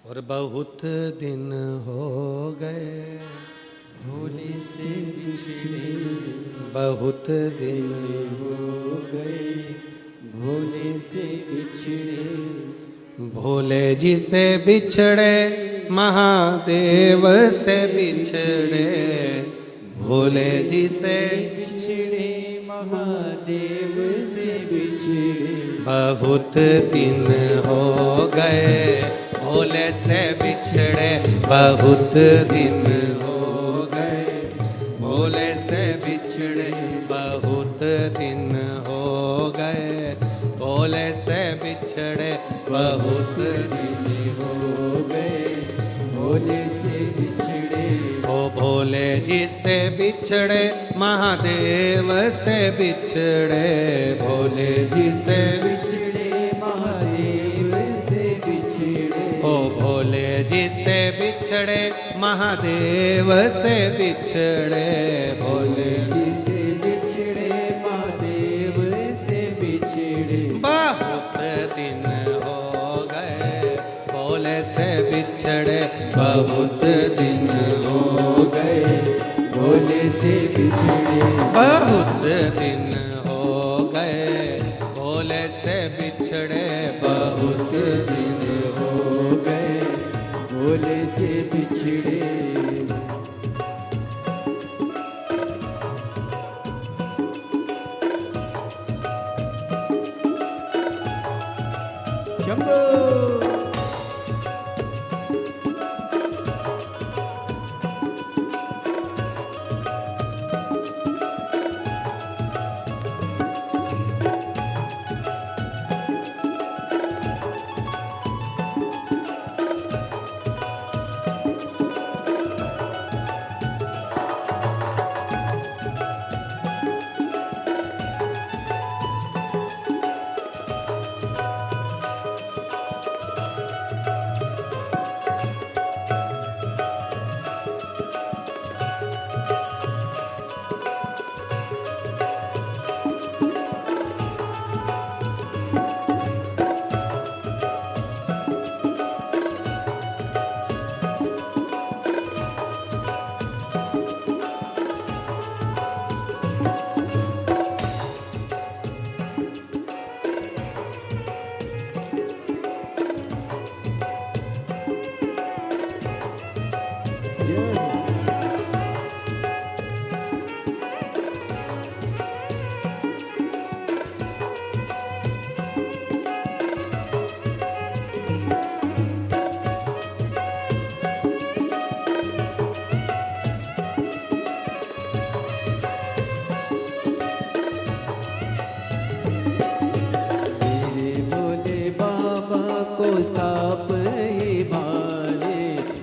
और बहुत दिन हो गए भोले से बिछड़े, बहुत दिन हो गए भोले से बिछड़े। भोले जी से बिछड़े महादेव से बिछड़े भोले जी से बिछड़े महादेव से बिछड़े। बहुत दिन हो गए भोले से बिछड़े बहुत दिन हो गए भोले से बिछड़े बहुत दिन हो गए भोले से बिछड़े बहुत दिन हो गए भोले से बिछड़े। ओ भोले जी से बिछड़े महादेव से बिछड़े भोले जी से बिछड़े महादेव से बिछड़े। ओ भोले जी से बिछड़े महादेव से बिछड़े भोले जी से बिछड़े महादेव से बिछड़े। बहुत दिन हो गए भोले से बिछड़े बहुत दिन हो गए भोले से बिछड़े। बहुत दिन हो गए भोले से बिछड़े बहुत दिन हो गए भोले से बिछड़े। शंभो मेरे भोले बाबा को साप ही भाले।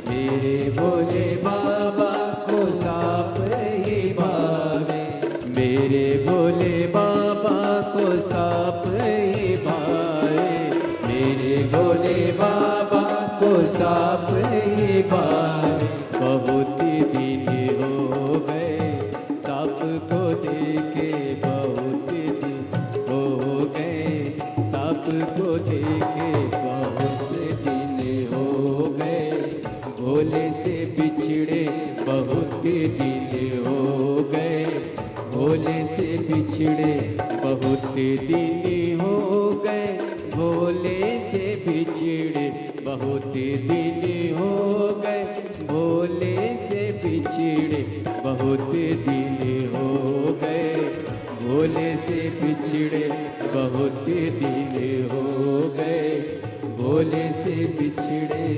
मेरे भोले बाबा को साप ही भावे। मेरे भोले बाबा को साप ही भावे। मेरे भोले बाबा को साप ही भावे। बहुत दिन हो गए साप को देखे बहुत दिन हो गए साप को देखे बहुत दिन हो गए भोले से बिछड़े बहुत दिन हो गए भोले से बिछड़े बहुत दिन हो गए भोले से बिछड़े बहुत दिन हो गए भोले से बिछड़े बहुत दिन हो गए भोले से बिछड़े बहुत दिन हो गए भोले से बिछड़े।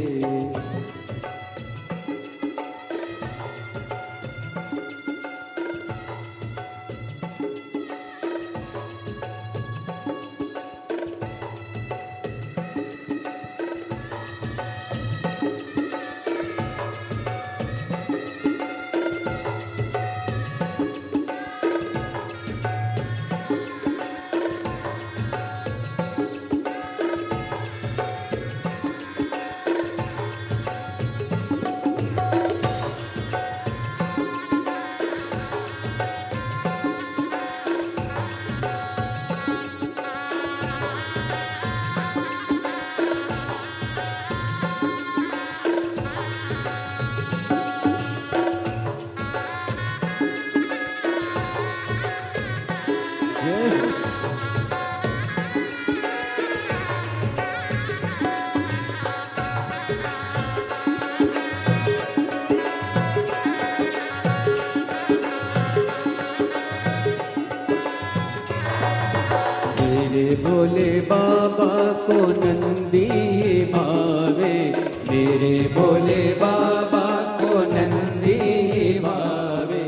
बाबा को नंदी भावे, मेरे भोले बाबा को नंदी भावे,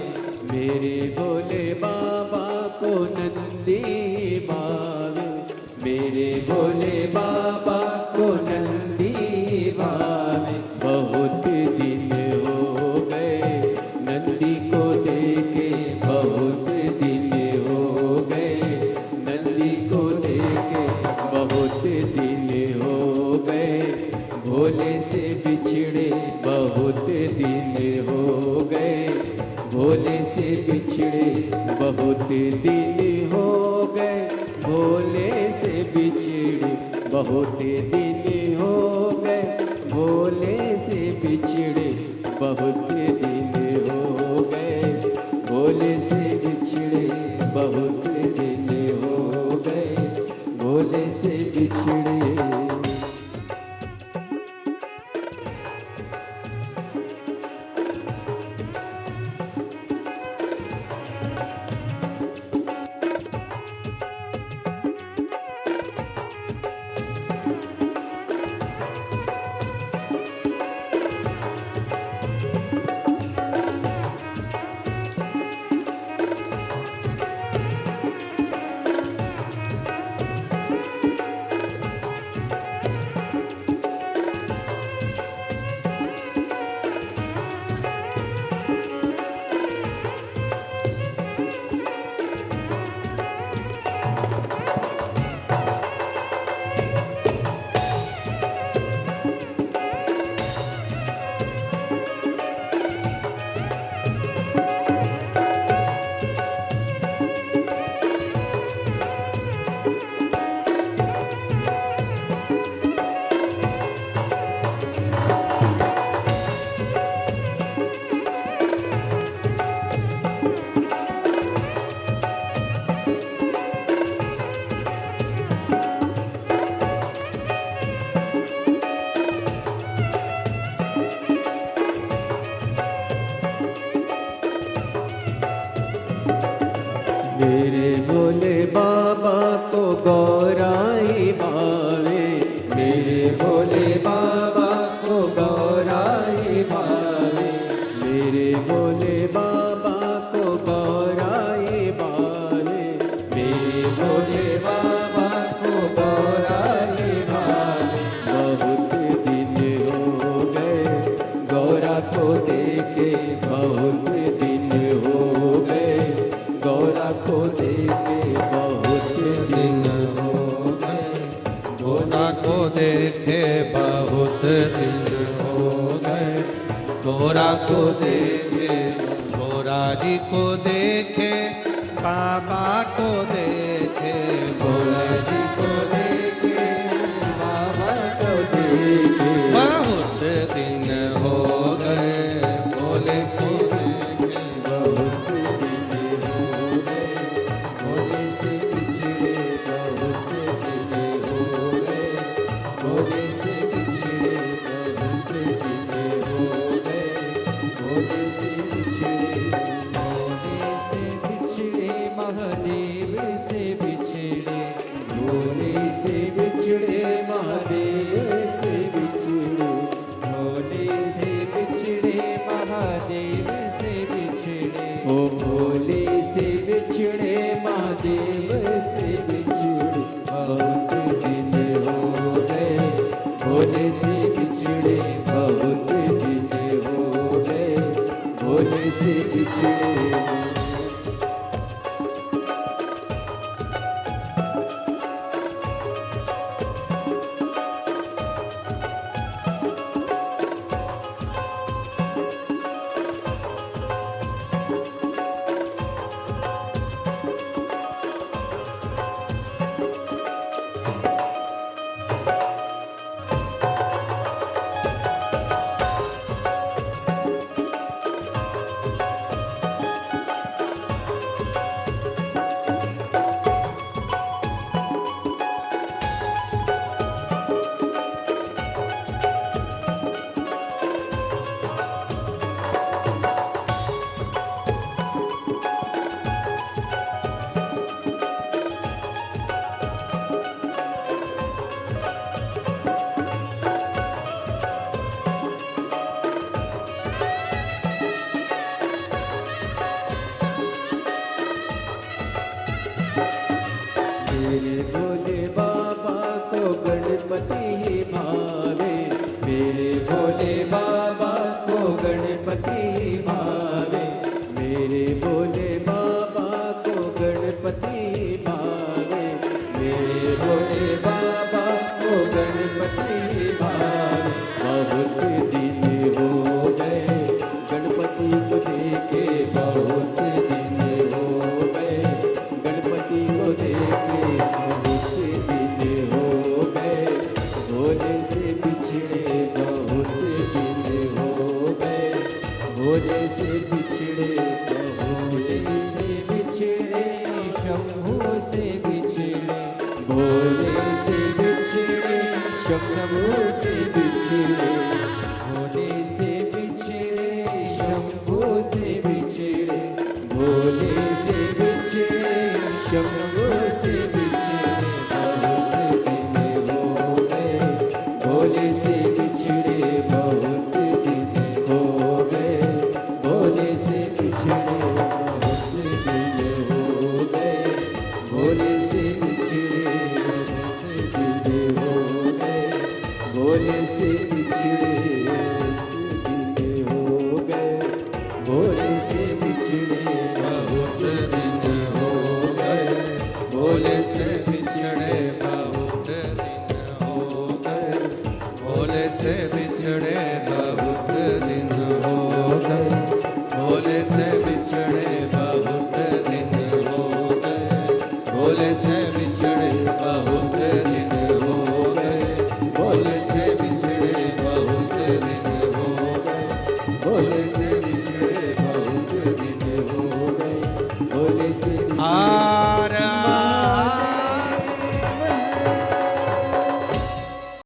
मेरे भोले बाबा को नंदी भावे, मेरे भोले बाबा को नंदी भावे। बहुत दिन हो गए नंदी को देखे, बहुत दिन हो गए नंदी को देखे, बहुत दिन हो गए भोले से बिछड़े, बहुत दिन हो गए भोले से बिछड़े, बहुत दिन हो गए भोले से बिछड़े, बहुत दिन हो गए भोले से बिछड़े, बहुत दिन हो गए भोले से बिछड़े, बहुत दिन हो गए भोले से बिछड़े। मेरे भोले बाबा को गौराई भावे, मेरे भोले बाबा को गौराई भावे, मेरे भोले बाबा को गौराई भावे, मेरे भोले बाबा को गौराई भावे। बहुत दिन हो गए गौरा को देखे, बहुत दिन हो गए गौरा को देखे, बहुत दिन हो गए गौरा को देखे, बहुत दिन हो गए गौरा को देखे, गौरा जी को देखे, बाबा को देखे, भोले जी को देखे, बाबा को देखे। बहुत दिन हो गए भोले को देखे, बहुत दिन हो गए भोले से बिछड़े, बहुत दिन हो गए भोले से बिछड़े, बहुत दिन हो गए भोले से बिछड़े। भोले से बिछड़े महादेव से बिछड़े, भोले से बिछड़े महादेव से बिछड़े, भोले से बिछड़े महादेव से बिछड़े, ओ भोले से बिछड़े महादेव से बिछड़े। बहुत दिन हो गए भोले से बिछड़े, बहुत दिन हो गए भोले से बिछड़े। मेरे भोले बाबा को गणपति भावे, मेरे भोले बाबा को गणपति भावे, मेरे भोले बाबा को गणपति भावे। बहुत दिन हो गए गणपति को देखे, बहुत दिन हो गए गणपति को देखे, बहुत दिन हो गए भोले से बिछड़े, बहुत दिन हो गए भोले से बिछड़े, भोले से बिछड़े शंभू से बिछड़े, भोले से बिछड़े शंभू से बिछड़े, भोले से बिछड़े शंभू से बिछड़े, भोले से बिछड़े शंभू से बिछड़े। बहुत दिन हो गए भोले से बिछड़े, बहुत दिन हो गए भोले से बिछड़े, बहुत दिन हो गए भोले से बिछड़े, बहुत दिन हो गए भोले से बिछड़े, बहुत दिन हो गए भोले से बिछड़े, बहुत दिन हो गए भोले से बिछड़े, बहुत दिन हो गए भोले से बिछड़े, बहुत दिन हो गए भोले से बिछड़े, बहुत दिन हो गए भोले से बिछड़े, बहुत दिन हो गए भोले से बिछड़े, बहुत दिन हो गए भोले से